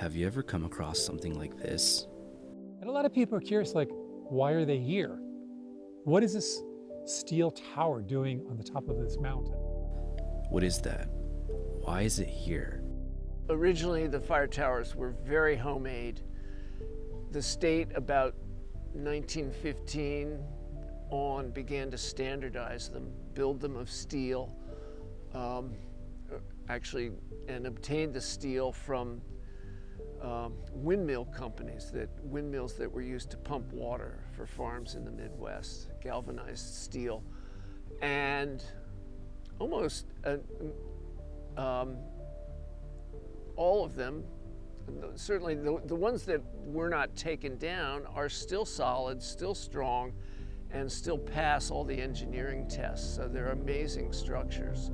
Have you ever come across something like this? And a lot of people are curious, like, why are they here? What is this steel tower doing on the top of this mountain? What is that? Why is it here? Originally, the fire towers were very homemade. The state, about 1915 on, began to standardize them, build them of steel, and obtained the steel from windmill companies, windmills that were used to pump water for farms in the Midwest, galvanized steel. And almost all of them, certainly the ones that were not taken down, are still solid, still strong, and still pass all the engineering tests. So they're amazing structures.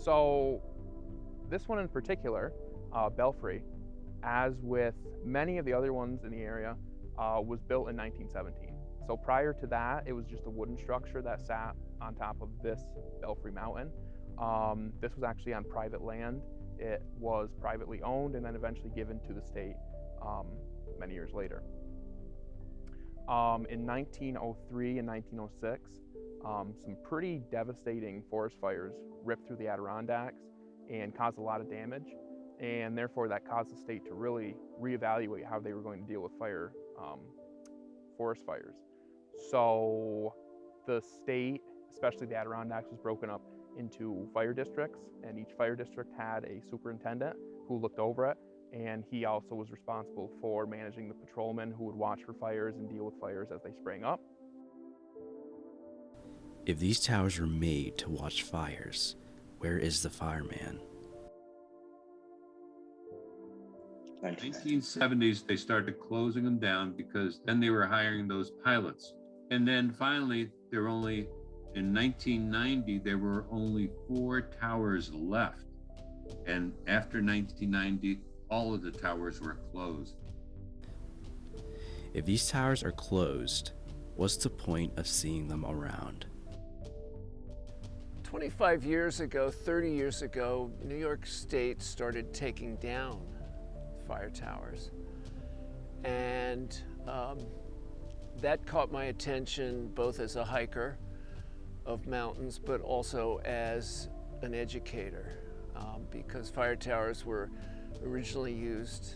So this one in particular, Belfry, as with many of the other ones in the area, was built in 1917. So prior to that, it was just a wooden structure that sat on top of this Belfry mountain. This was actually on private land. It was privately owned and then eventually given to the state many years later. In 1903 and 1906, some pretty devastating forest fires ripped through the Adirondacks and caused a lot of damage, and therefore that caused the state to really reevaluate how they were going to deal with forest fires. So the state, especially the Adirondacks, was broken up into fire districts, and each fire district had a superintendent who looked over it, and he also was responsible for managing the patrolmen who would watch for fires and deal with fires as they sprang up. If these towers were made to watch fires, where is the fireman? 1970s, they started closing them down because then they were hiring those pilots. And then finally, in 1990, there were only 4 towers left. And after 1990, all of the towers were closed. If these towers are closed, what's the point of seeing them around? 25 years ago, 30 years ago, New York State started taking down fire towers. And that caught my attention both as a hiker of mountains, but also as an educator, because fire towers were originally used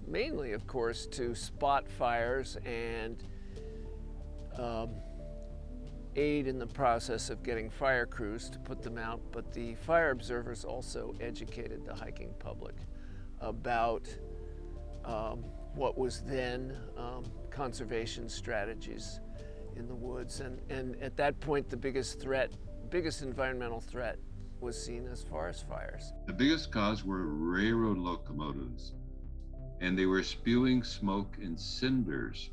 mainly, of course, to spot fires and aid in the process of getting fire crews to put them out, but the fire observers also educated the hiking public about what was then conservation strategies in the woods. And at that point, the biggest environmental threat was seen as forest fires. The biggest cause were railroad locomotives, and they were spewing smoke and cinders.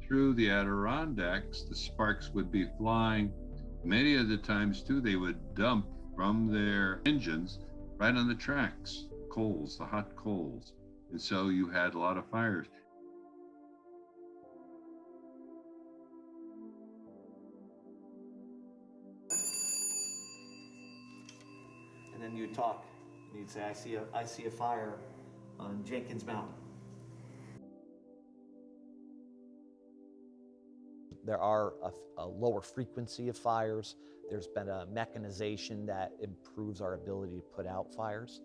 Through the Adirondacks, the sparks would be flying. Many of the times, too, they would dump from their engines right on the tracks, coals, the hot coals. And so you had a lot of fires. And then you'd talk, and you'd say, I see a fire on Jenkins Mountain. There are a lower frequency of fires. There's been a mechanization that improves our ability to put out fires.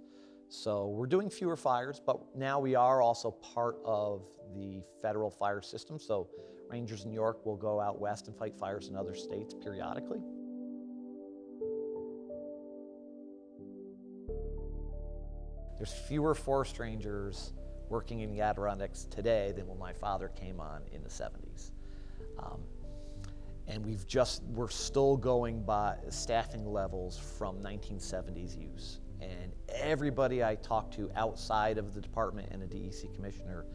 So we're doing fewer fires, but now we are also part of the federal fire system. So Rangers in New York will go out west and fight fires in other states periodically. There's fewer forest rangers working in the Adirondacks today than when my father came on in the 70s. And we're still going by staffing levels from 1970s use. And everybody I talk to outside of the department and the DEC commissioner,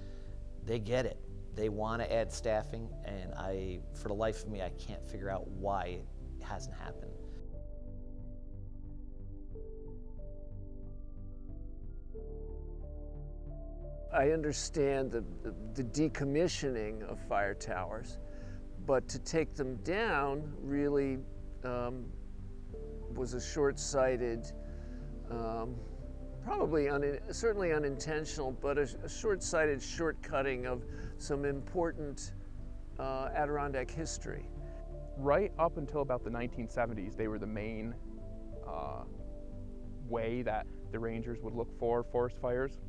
they get it. They want to add staffing, and for the life of me, I can't figure out why it hasn't happened. I understand the decommissioning of fire towers, But to take them down really was a short-sighted, probably certainly unintentional, but a short-sighted shortcutting of some important Adirondack history. Right up until about the 1970s, they were the main way that the rangers would look for forest fires.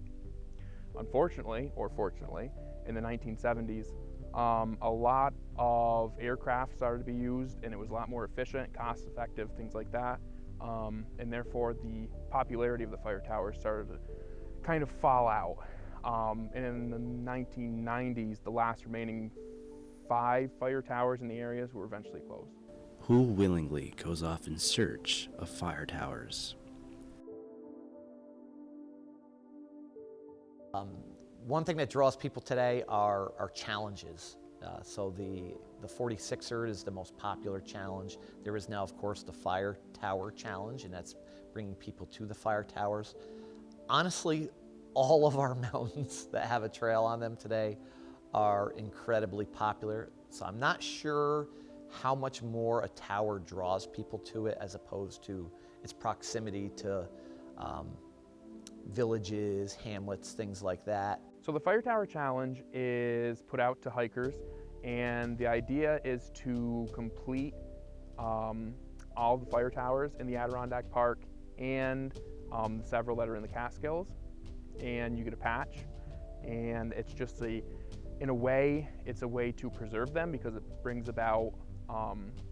Unfortunately, or fortunately, in the 1970s, a lot of aircraft started to be used, and it was a lot more efficient, cost-effective, things like that. And therefore, the popularity of the fire towers started to kind of fall out. And in the 1990s, the last remaining 5 fire towers in the areas were eventually closed. Who willingly goes off in search of fire towers? One thing that draws people today are challenges. So the 46er is the most popular challenge. There is now, of course, the Fire Tower Challenge, and that's bringing people to the fire towers. Honestly, all of our mountains that have a trail on them today are incredibly popular. So I'm not sure how much more a tower draws people to it as opposed to its proximity to villages, hamlets, things like that. So the Fire Tower Challenge is put out to hikers, and the idea is to complete all the fire towers in the Adirondack Park and several that are in the Catskills, and you get a patch, and it's just in a way, it's a way to preserve them because it brings about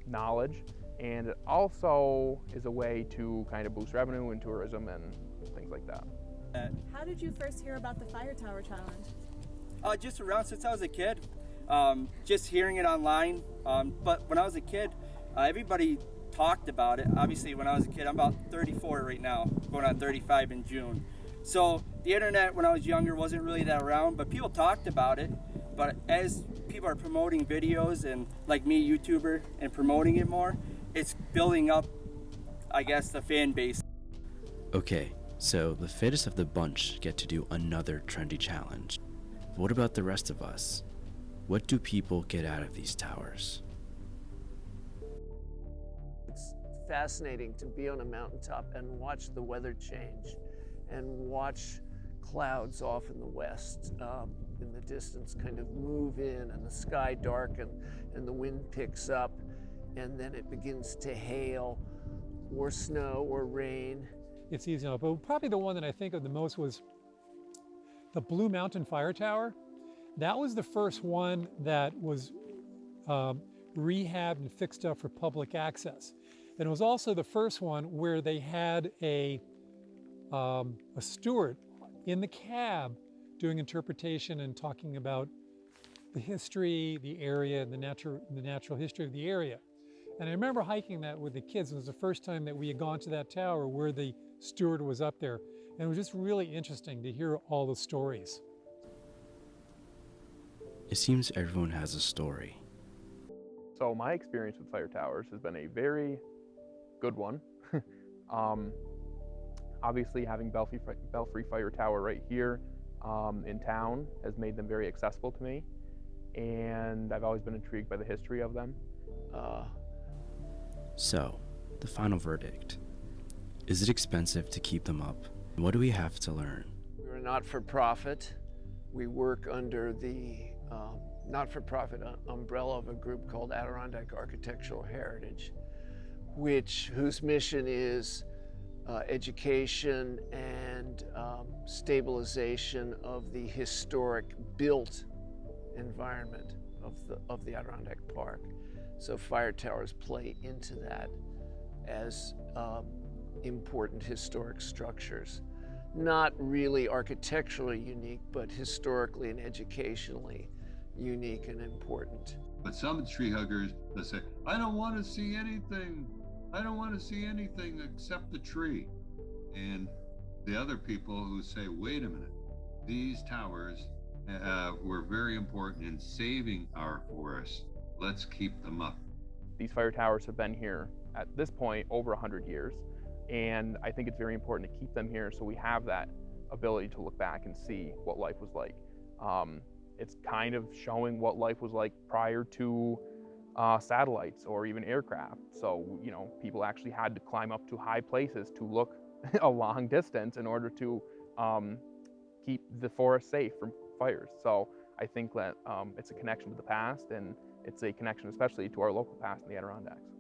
knowledge, and it also is a way to kind of boost revenue and tourism and things like that. How did you first hear about the Fire Tower Challenge? Just around since I was a kid, just hearing it online. But when I was a kid, everybody talked about it. Obviously, when I was a kid, I'm about 34 right now, going on 35 in June. So the internet when I was younger wasn't really that around, but people talked about it. But as people are promoting videos and like me, YouTuber, and promoting it more, it's building up, I guess, the fan base. Okay, so the fittest of the bunch get to do another trendy challenge. What about the rest of us? What do people get out of these towers? It's fascinating to be on a mountaintop and watch the weather change and watch clouds off in the west in the distance kind of move in, and the sky darken and the wind picks up, and then it begins to hail or snow or rain. It's easy enough. But probably the one that I think of the most was the Blue Mountain Fire Tower. That was the first one that was rehabbed and fixed up for public access. And it was also the first one where they had a steward in the cab doing interpretation and talking about the history, the area, and the natural history of the area. And I remember hiking that with the kids. It was the first time that we had gone to that tower where the steward was up there. And it was just really interesting to hear all the stories. It seems everyone has a story. So my experience with fire towers has been a very good one. Obviously, having Belfry Fire Tower right here in town has made them very accessible to me, and I've always been intrigued by the history of them. So, the final verdict. Is it expensive to keep them up? What do we have to learn? We're a not-for-profit. We work under the not-for-profit umbrella of a group called Adirondack Architectural Heritage, whose mission is education and stabilization of the historic built environment of the Adirondack Park. So fire towers play into that as important historic structures. Not really architecturally unique, but historically and educationally unique and important. But some tree huggers, they say, I don't want to see anything. I don't want to see anything except the tree. And the other people who say, wait a minute, these towers were very important in saving our forests. Let's keep them up. These fire towers have been here at this point over 100 years. And I think it's very important to keep them here so we have that ability to look back and see what life was like. It's kind of showing what life was like prior to satellites or even aircraft. So, people actually had to climb up to high places to look a long distance in order to keep the forest safe from fires. So I think that it's a connection to the past, and it's a connection especially to our local past in the Adirondacks.